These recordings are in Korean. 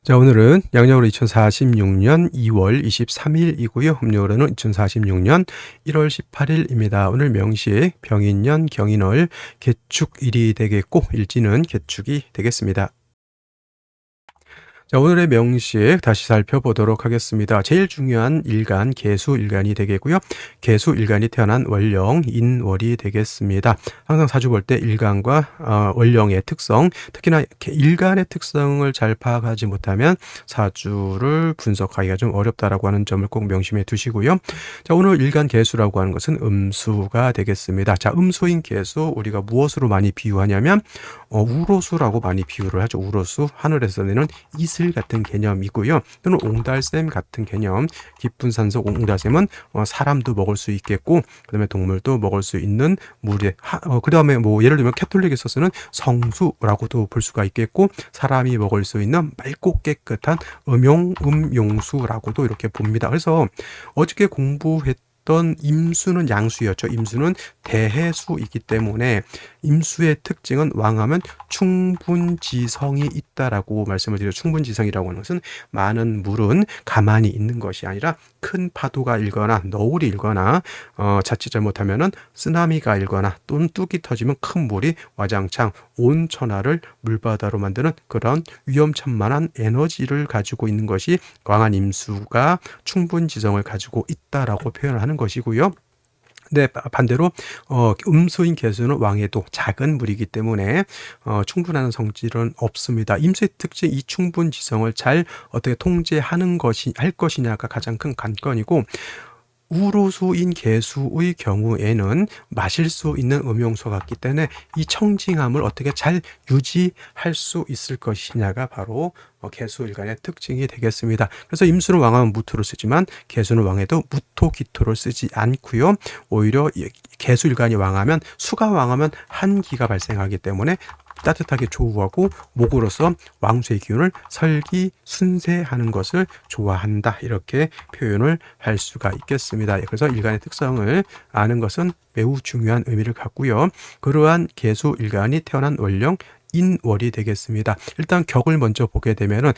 자, 오늘은 양력으로 2046년 2월 23일이고요. 음력으로는 2046년 1월 18일입니다. 오늘 명시에 병인년 경인월 개축일이 되겠고 일지는 개축이 되겠습니다. 자, 오늘의 명식 다시 살펴보도록 하겠습니다. 제일 중요한 일간 개수일간이 되겠고요. 개수일간이 태어난 월령 인월이 되겠습니다. 항상 사주 볼 때 일간과 월령의 특성, 특히나 일간의 특성을 잘 파악하지 못하면 사주를 분석하기가 좀 어렵다라고 하는 점을 꼭 명심해 두시고요. 자, 오늘 일간 개수라고 하는 것은 음수가 되겠습니다. 자, 음수인 개수 우리가 무엇으로 많이 비유하냐면 우로수라고 많이 비유를 하죠. 우로수, 하늘에서 내는 이슬 같은 개념이고요. 또는 옹달샘 같은 개념. 깊은 산속 옹달샘은 사람도 먹을 수 있겠고, 그다음에 동물도 먹을 수 있는 물에 그다음에 뭐 예를 들면 캐톨릭에서는 성수라고도 볼 수가 있겠고, 사람이 먹을 수 있는 맑고 깨끗한 음용수라고도 이렇게 봅니다. 그래서 어저께 공부했던 임수는 양수였죠. 임수는 대해수이기 때문에 임수의 특징은 왕하면 충분지성이 있다라고 말씀을 드려요. 충분지성이라고 하는 것은 많은 물은 가만히 있는 것이 아니라 큰 파도가 일거나 너울이 일거나 자칫 잘못하면은 쓰나미가 일거나 또는 뚝이 터지면 큰 물이 와장창 온 천하를 물바다로 만드는 그런 위험천만한 에너지를 가지고 있는 것이 왕한 임수가 충분지성을 가지고 있다라고 표현을 하는 것이고요. 네, 반대로 음수인 개수는 왕에도 작은 물이기 때문에 충분한 성질은 없습니다. 임수의 특징 이 충분지성을 잘 어떻게 통제하는 할 것이냐가 가장 큰 관건이고, 우로수인 개수의 경우에는 마실 수 있는 음용수가 같기 때문에 이 청징함을 어떻게 잘 유지할 수 있을 것이냐가 바로 개수일간의 특징이 되겠습니다. 그래서 임수는 왕하면 무토를 쓰지만 개수는 왕해도 무토 기토를 쓰지 않고요. 오히려 개수일간이 왕하면 수가 왕하면 한기가 발생하기 때문에 따뜻하게 조우하고 목으로서 왕수의 기운을 설기순세하는 것을 좋아한다, 이렇게 표현을 할 수가 있겠습니다. 그래서 일간의 특성을 아는 것은 매우 중요한 의미를 갖고요. 그러한 개수 일간이 태어난 월령 인월이 되겠습니다. 일단 격을 먼저 보게 되면은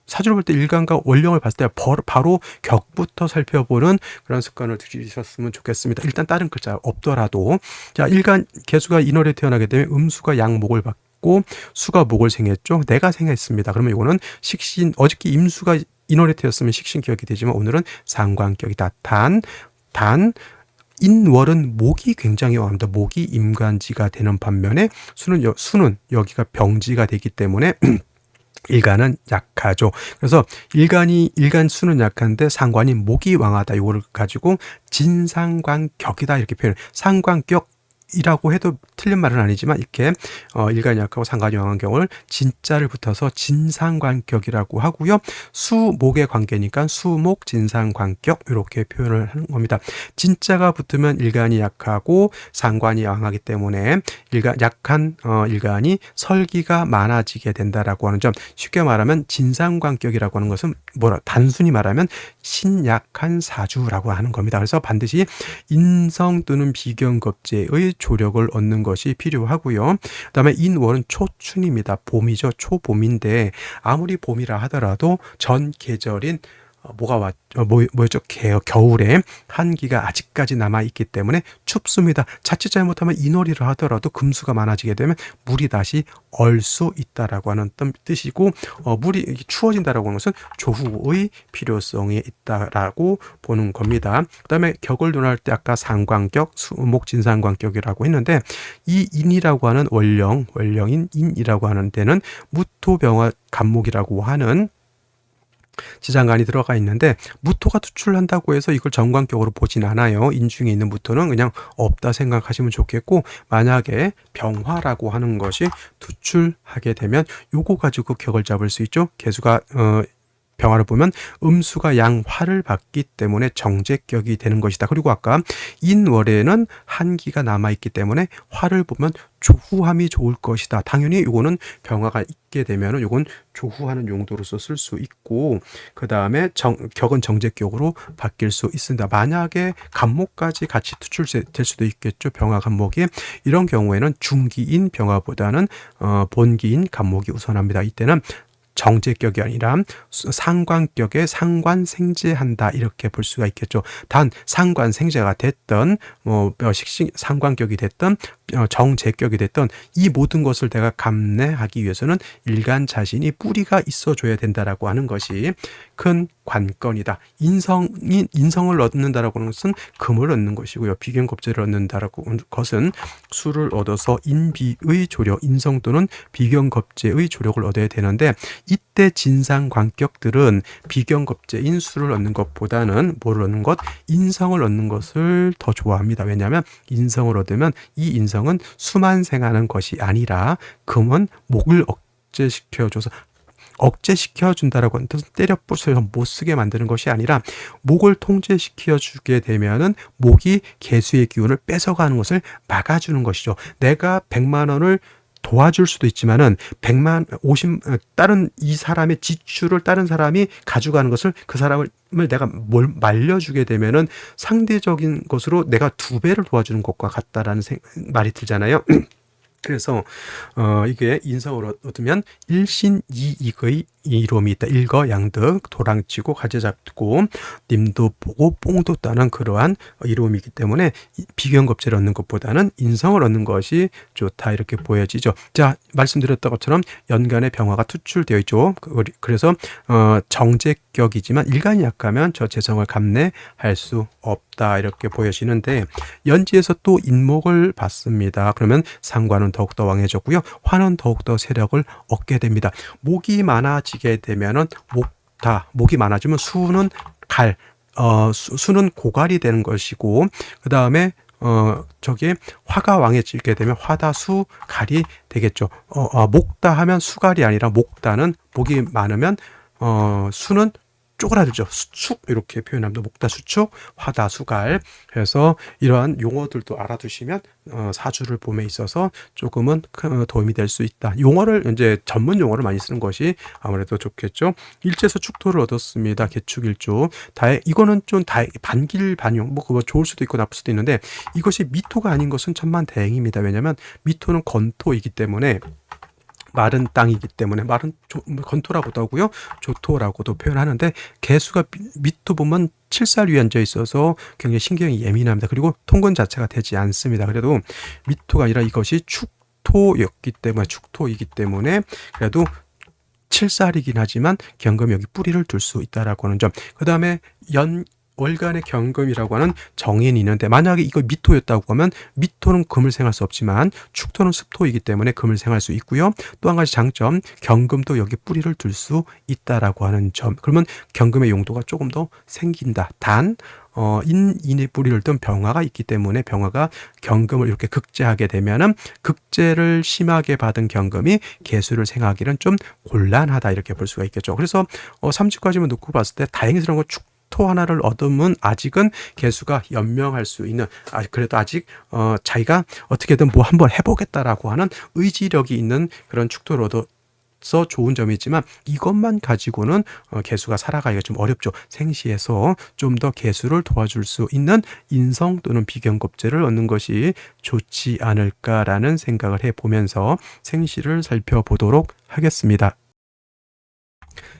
사주를 볼 때 일간과 월령을 봤을 때 바로 격부터 살펴보는 그런 습관을 들이셨으면 좋겠습니다. 일단 다른 글자 없더라도, 자, 일간 개수가 인월에 태어나게 되면 음수가 양목을 받고 수가 목을 생했죠. 내가 생했습니다. 그러면 이거는 식신, 어저께 임수가 인월에 태었으면 식신격이 되지만 오늘은 상관격이다. 단 인월은 목이 굉장히 왕합니다. 목이 임간지가 되는 반면에 수는 여기가 병지가 되기 때문에 일간은 약하죠. 그래서 일간 수는 약한데 상관이 목이 왕하다. 이거를 가지고 진상관격이다, 이렇게 표현. 상관격이라고 해도 틀린 말은 아니지만 이렇게 일간이 약하고 상관이 왕한 경우를 진자를 붙어서 진상관격이라고 하고요. 수목의 관계니까 수목 진상관격, 이렇게 표현을 하는 겁니다. 진자가 붙으면 일간이 약하고 상관이 왕하기 때문에 약한 일간이 설기가 많아지게 된다라고 하는 점. 쉽게 말하면 진상관격이라고 하는 것은 단순히 말하면 신약한 사주라고 하는 겁니다. 그래서 반드시 인성 또는 비견겁제의 조력을 얻는 것이 필요하고요. 그다음에 인월은 초춘입니다. 봄이죠. 초봄인데 아무리 봄이라 하더라도 전 계절인 뭐였죠? 겨울에 한기가 아직까지 남아있기 때문에 춥습니다. 자칫 잘못하면 인월이라 하더라도 금수가 많아지게 되면 물이 다시 얼 수 있다라고 하는 뜻이고, 물이 추워진다라고 하는 것은 조후의 필요성이 있다라고 보는 겁니다. 그 다음에 격을 논할 때 아까 상관격, 수목 진상관격이라고 했는데, 이 인이라고 하는 월령인 인이라고 하는 데는 무토병화 간목이라고 하는 지장간이 들어가 있는데, 무토가 투출한다고 해서 이걸 정관격으로 보진 않아요. 인중에 있는 무토는 그냥 없다 생각하시면 좋겠고, 만약에 병화라고 하는 것이 투출하게 되면 요거 가지고 격을 잡을 수 있죠. 개수가 병화를 보면 음수가 양화를 받기 때문에 정제격이 되는 것이다. 그리고 아까 인월에는 한기가 남아있기 때문에 화를 보면 조후함이 좋을 것이다. 당연히 요거는 병화가 있게 되면 요건 조후하는 용도로서 쓸 수 있고, 그 다음에 격은 정제격으로 바뀔 수 있습니다. 만약에 간목까지 같이 투출될 수도 있겠죠. 병화 간목이. 이런 경우에는 중기인 병화보다는 본기인 간목이 우선합니다. 이때는 정제격이 아니라 상관격에 상관생제한다 이렇게 볼 수가 있겠죠. 단 상관생제가 됐던 상관격이 됐던 정제격이 됐던 이 모든 것을 내가 감내하기 위해서는 일간 자신이 뿌리가 있어줘야 된다라고 하는 것이 큰 관건이다. 인성을 얻는다라고 하는 것은 금을 얻는 것이고요. 비견겁제를 얻는다라고 하는 것은 수를 얻어서 인비의 조력, 인성 또는 비견겁제의 조력을 얻어야 되는데 이때 진상관격들은 비견겁제인 수를 얻는 것보다는 뭐를 얻는 것? 인성을 얻는 것을 더 좋아합니다. 왜냐하면 인성을 얻으면 이 인성은 수만 생하는 것이 아니라 금은 목을 억제시켜준다라고 하는 뜻은 때려 부숴서 못 쓰게 만드는 것이 아니라 목을 통제시켜 주게 되면은 목이 개수의 기운을 뺏어가는 것을 막아주는 것이죠. 내가 100만 원을 도와줄 수도 있지만은 50 이 사람의 지출을 다른 사람이 가져가는 것을 그 사람을 내가 말려주게 되면은 상대적인 것으로 내가 2배를 도와주는 것과 같다라는 말이 들잖아요. 그래서 이게 인성을 얻으면 일신이익의 이로움이 있다. 일거양득 도랑치고 가재 잡고 님도 보고 뽕도 따는 그러한 이로움이기 때문에 비견겁제를 얻는 것보다는 인성을 얻는 것이 좋다 이렇게 보여지죠. 자, 말씀드렸던 것처럼 연간에 병화가 투출되어 있죠. 그래서 정제격이지만 일간이 약하면 저 재성을 감내할 수 없다 이렇게 보여지는데 연지에서 또 인목을 받습니다. 그러면 상관은 더욱더 왕해졌고요. 화는 더욱더 세력을 얻게 됩니다. 목이 많아지게 되면은 목이 많아지면 수는 수는 고갈이 되는 것이고 그 다음에 저기 화가 왕해지게 되면 화다수 갈이 되겠죠. 목다 하면 수갈이 아니라 목다는 목이 많으면 수는 쪼그라들죠. 수축 이렇게 표현합니다. 목다 수축, 화다 수갈. 그래서 이러한 용어들도 알아두시면 사주를 봄에 있어서 조금은 도움이 될 수 있다. 용어를 이제 전문 용어를 많이 쓰는 것이 아무래도 좋겠죠. 일제에서 축토를 얻었습니다. 개축일조. 이거는 좀 반길반용. 그거 좋을 수도 있고 나쁠 수도 있는데 이것이 미토가 아닌 것은 천만다행입니다. 왜냐하면 미토는 건토이기 때문에. 마른 땅이기 때문에 건토라고도 하고요. 조토라고도 표현하는데 개수가 미토 보면 7살 위에 앉아 있어서 굉장히 신경이 예민합니다. 그리고 통근 자체가 되지 않습니다. 그래도 미토가 아니라 이것이 축토이기 때문에 그래도 7살이긴 하지만 경금이 여기 뿌리를 둘 수 있다라고 하는 점. 그 다음에 월간의 경금이라고 하는 정인이 있는데 만약에 이거 미토였다고 하면 미토는 금을 생할 수 없지만 축토는 습토이기 때문에 금을 생할 수 있고요. 또 한 가지 장점 경금도 여기 뿌리를 둘 수 있다라고 하는 점. 그러면 경금의 용도가 조금 더 생긴다. 단 인의 뿌리를 둔 병화가 있기 때문에 병화가 경금을 이렇게 극제하게 되면은 극제를 심하게 받은 경금이 개수를 생하기는 좀 곤란하다 이렇게 볼 수가 있겠죠. 그래서 30까지만 놓고 봤을 때 다행스러운 건 토 하나를 얻으면 아직은 개수가 연명할 수 있는 그래도 아직 자기가 어떻게든 뭐 한번 해보겠다라고 하는 의지력이 있는 그런 축토를 얻어서 좋은 점이지만 이것만 가지고는 개수가 살아가기가 좀 어렵죠. 생시에서 좀 더 개수를 도와줄 수 있는 인성 또는 비견겁제를 얻는 것이 좋지 않을까라는 생각을 해보면서 생시를 살펴보도록 하겠습니다.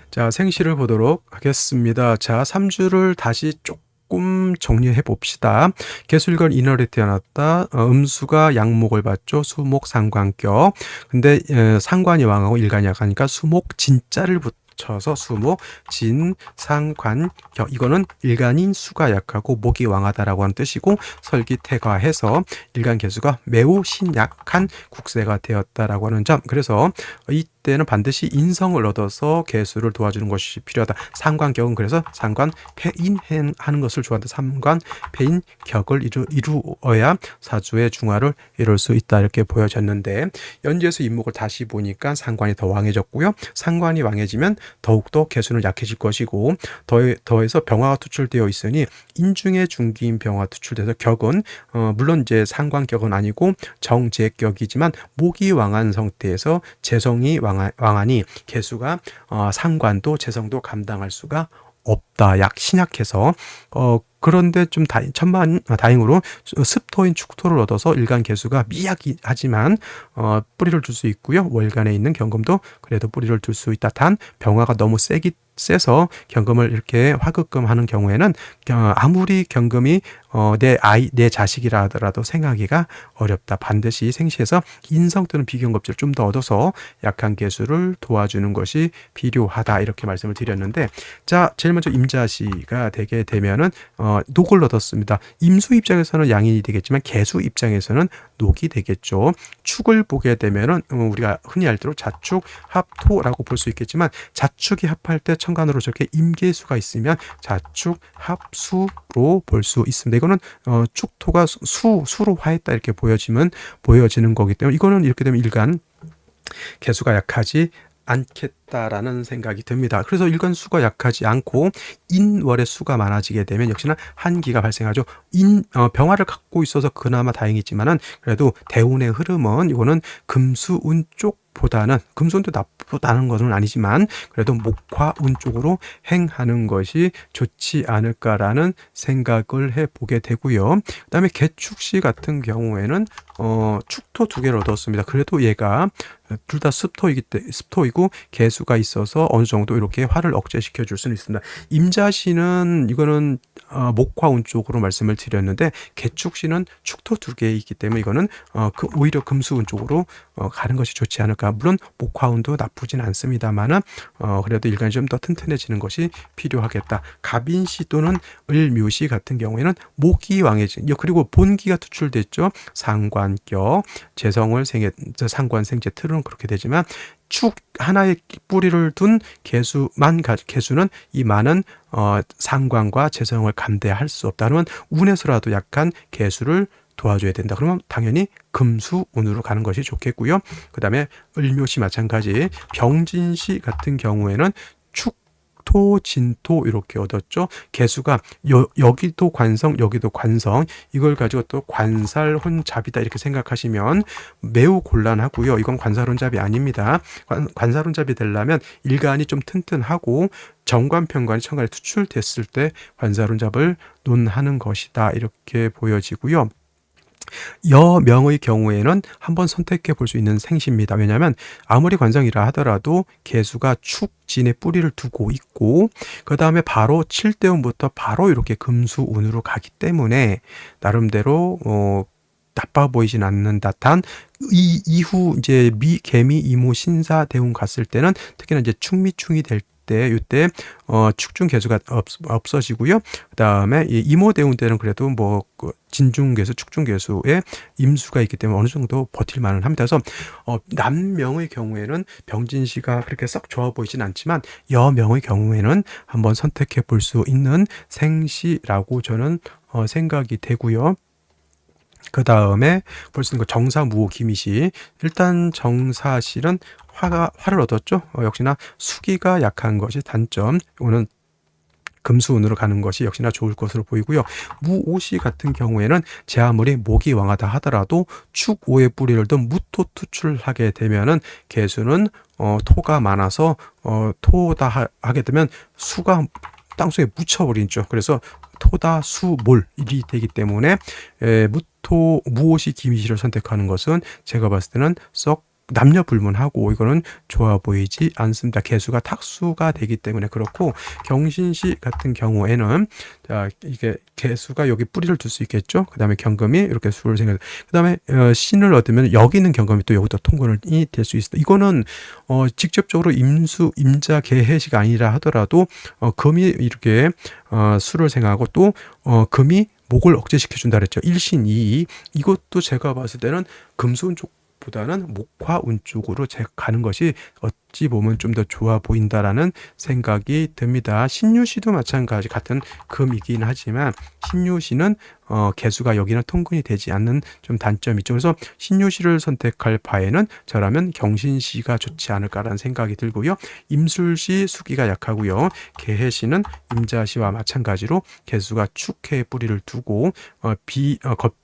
자, 생시를 보도록 하겠습니다. 자, 3주를 다시 조금 정리해 봅시다. 개술건 인월에 태어났다. 음수가 양목을 받죠. 수목 상관격. 근데 상관이 왕하고 일간이 약하니까 수목 진자를 붙여서 수목 진 상관 격. 이거는 일간인 수가 약하고 목이 왕하다라고 하는 뜻이고 설기태과해서 일간 개수가 매우 신약한 국세가 되었다라고 하는 점. 그래서 이때는 반드시 인성을 얻어서 개수를 도와주는 것이 필요하다. 상관격은 그래서 상관 폐인하는 것을 좋아한다. 상관 폐인 격을 이루어야 사주의 중화를 이룰 수 있다 이렇게 보여졌는데 연지에서 인목을 다시 보니까 상관이 더 왕해졌고요. 상관이 왕해지면 더욱더 개수는 약해질 것이고 더해서 병화가 투출되어 있으니 인중의 중기인 병화 투출돼서 격은 물론 이제 상관격은 아니고 정제격이지만 목이 왕한 상태에서 재성이 왕하니 개수가 상관도 재성도 감당할 수가 없다. 신약해서 그런데 좀 다행으로 습토인 축토를 얻어서 일간 개수가 미약하지만 뿌리를 둘 수 있고요. 월간에 있는 경금도 그래도 뿌리를 둘 수 있다. 단 병화가 너무 세서 경금을 이렇게 화급금하는 경우에는 아무리 경금이 내 자식이라 하더라도 생하기가 어렵다. 반드시 생시에서 인성 또는 비경겁제를 좀 더 얻어서 약한 개수를 도와주는 것이 필요하다. 이렇게 말씀을 드렸는데, 자, 제일 먼저 임자시가 되게 되면은 녹을 얻었습니다. 임수 입장에서는 양인이 되겠지만 개수 입장에서는 녹이 되겠죠. 축을 보게 되면은 우리가 흔히 알대로 자축, 합토라고 볼 수 있겠지만, 자축이 합할 때 천간으로 저렇게 임계수가 있으면 자축, 합수로 볼 수 있습니다. 이거는 축토가 수로 화했다 이렇게 보여지는 거기 때문에 이거는 이렇게 되면 일간 개수가 약하지 않겠다라는 생각이 듭니다. 그래서 일간 수가 약하지 않고 인월의 수가 많아지게 되면 역시나 한기가 발생하죠. 병화를 갖고 있어서 그나마 다행이지만은 그래도 대운의 흐름은 이거는 금수운 쪽보다는 금수운도 나쁘다는 것은 아니지만 그래도 목화운 쪽으로 행하는 것이 좋지 않을까라는 생각을 해보게 되고요. 그다음에 개축시 같은 경우에는 축토 2개를 얻었습니다. 그래도 얘가 둘 다 습토이고 개수가 있어서 어느 정도 이렇게 화를 억제시켜 줄 수는 있습니다. 임자시는 이거는 목화운 쪽으로 말씀을 드렸는데 개축시는 축토 2개이기 때문에 이거는 오히려 금수운 쪽으로 가는 것이 좋지 않을까. 물론 목화운도 나쁘진 않습니다만은 그래도 일간이 좀 더 튼튼해지는 것이 필요하겠다. 갑인시 또는 을묘시 같은 경우에는 목이 왕해진 그리고 본기가 투출됐죠. 상관격 상관생제 틀은 그렇게 되지만 축 하나의 뿌리를 둔 개수는 이 많은 상관과 재성을 감대할 수 없다. 그러면 운에서라도 약한 개수를 도와줘야 된다. 그러면 당연히 금수운으로 가는 것이 좋겠고요. 그 다음에 을묘시 마찬가지 병진시 같은 경우에는 축토, 진토 이렇게 얻었죠. 개수가 여기도 관성, 여기도 관성. 이걸 가지고 또 관살혼잡이다 이렇게 생각하시면 매우 곤란하고요. 이건 관살혼잡이 아닙니다. 관살혼잡이 되려면 일간이 좀 튼튼하고 정관편관이 천간에 투출됐을 때 관살혼잡을 논하는 것이다. 이렇게 보여지고요. 여명의 경우에는 한번 선택해 볼 수 있는 생시입니다. 왜냐하면 아무리 관성이라 하더라도 개수가 축진에 뿌리를 두고 있고 그 다음에 바로 7대운부터 바로 이렇게 금수운으로 가기 때문에 나름대로 나빠 보이진 않는다. 단 이후 이제 개미, 이모, 신사, 대운 갔을 때는 특히나 이제 축미충이 될 때 이때 축중 개수가 없어지고요. 그다음에 이모 대운 때는 그래도 진중 개수, 축중 개수에 임수가 있기 때문에 어느 정도 버틸 만은 합니다. 그래서 남명의 경우에는 병진시가 그렇게 썩 좋아 보이진 않지만 여명의 경우에는 한번 선택해 볼 수 있는 생시라고 저는 생각이 되고요. 그 다음에 볼 수 있는 거 정사무호 기미시. 일단 정사실은 화를 얻었죠. 역시나 수기가 약한 것이 단점. 이거는 금수운으로 가는 것이 역시나 좋을 것으로 보이고요. 무오시 같은 경우에는 제 아무리 목이 왕하다 하더라도 축오의 뿌리를 둔 무토 투출하게 되면은 개수는 토가 많아서 토다 하게 되면 수가 땅속에 묻혀버리죠. 그래서 토다 수몰이 되기 때문에 무오시 기미시를 선택하는 것은 제가 봤을 때는 썩 남녀 불문하고 이거는 좋아 보이지 않습니다. 개수가 탁수가 되기 때문에 그렇고 경신시 같은 경우에는 이게 개수가 여기 뿌리를 둘 수 있겠죠. 그 다음에 경금이 이렇게 수를 생겨. 그 다음에 신을 얻으면 여기 있는 경금이 또 여기다 통근이 될 수 있습니다. 이거는 직접적으로 임자 개해시가 아니라 하더라도 금이 이렇게 수를 생하고 또 금이 목을 억제시켜준다 그랬죠. 일신이이. 이것도 제가 봤을 때는 금수운 쪽 보다는 목화운 쪽으로 가는 것이 어찌 보면 좀 더 좋아 보인다라는 생각이 듭니다. 신유시도 마찬가지 같은 금이긴 하지만 신유시는 개수가 여기는 통근이 되지 않는 좀 단점이 있죠. 그래서 신유시를 선택할 바에는 저라면 경신시가 좋지 않을까라는 생각이 들고요. 임술시 수기가 약하고요. 개해시는 임자시와 마찬가지로 개수가 축해의 뿌리를 두고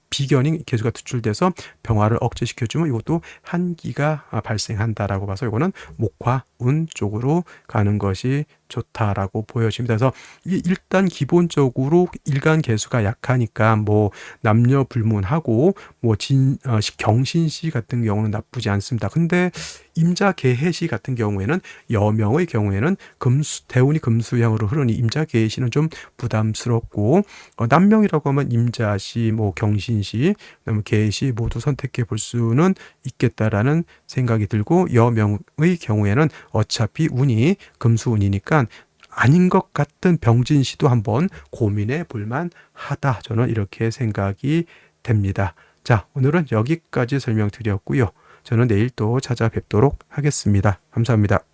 비견이 개수가 투출돼서 병화를 억제시켜주면 이것도 한기가 발생한다라고 봐서 이거는 목화운 쪽으로 가는 것이 좋다라고 보여집니다. 그래서 이 일단 기본적으로 일간 개수가 약하니까 뭐 남녀 불문하고 뭐 경신시 같은 경우는 나쁘지 않습니다. 근데 임자 개해시 같은 경우에는 여명의 경우에는 대운이 금수향으로 흐르니 임자 개해시는 좀 부담스럽고 남명이라고 하면 임자시, 뭐 경신시, 그다음에 개해시 모두 선택해 볼 수는 있겠다라는 생각이 들고 여명의 경우에는 어차피 운이 금수운이니까 아닌 것 같은 병진시도 한번 고민해 볼만 하다. 저는 이렇게 생각이 됩니다. 자, 오늘은 여기까지 설명드렸고요. 저는 내일 또 찾아뵙도록 하겠습니다. 감사합니다.